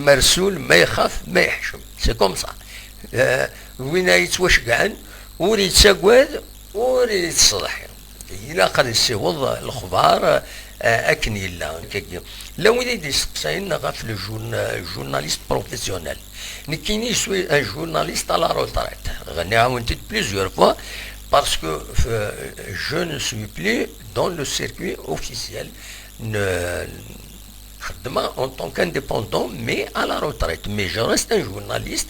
مرسول ما يخاف ما يحشم سي كوم سا. وين يتوشقعن وريد تساقواد وريد تصلح إلا قد يسيوض الأخبار أكني لا لو يدي يسقسين غاف الجورناليست بروفيسيونيل نكيني سوي ان جورناليست على روتريت غني عاونتي بليزيور فوا parce que je ne suis plus dans le circuit officiel en tant qu'indépendant mais à la retraite mais je reste un journaliste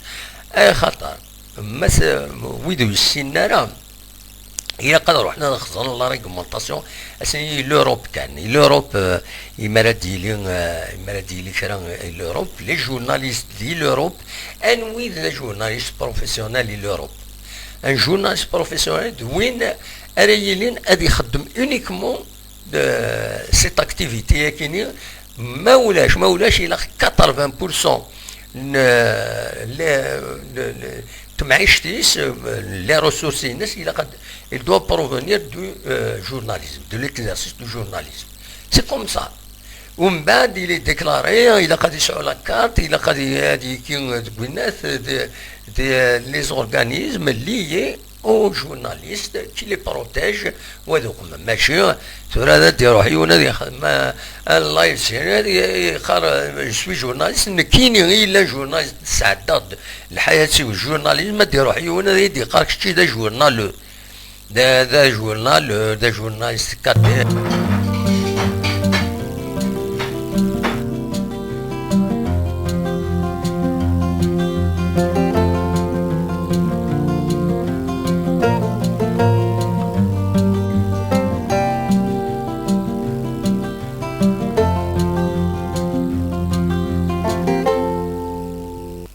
خطر مثلا ويدو السنارة إلا قد روحنا نخزن لا ريغمونطاسيون اسني لوروب كان لوروب يمرا ديلي كرا لوروب لي جورناليست دي لوروب انوي لي جورناليست بروفيسيونيل لوروب ان جورناليست بروفيسيونيل وين اريلين ادي يخدم اونيكمون سيت اكتيفيتي كيني ما ولاش الى 80% معيشتيس les ressources il doit provenir du journalisme, de l'exercice du journalisme. C'est comme ça. ومن بعد il est déclaré, il a قد يسعوا la carte, il a قد les organismes liés aux journalistes qui les protègent وهذوك ماشي ثورة ديروح يونا ما الله يسهل يقرا شوي جورناليست كاينين الا جورناليست سعداد الحياة والجورناليزم ديروح يونا يقرا شتي دا جورنال دا جورناليست كاتب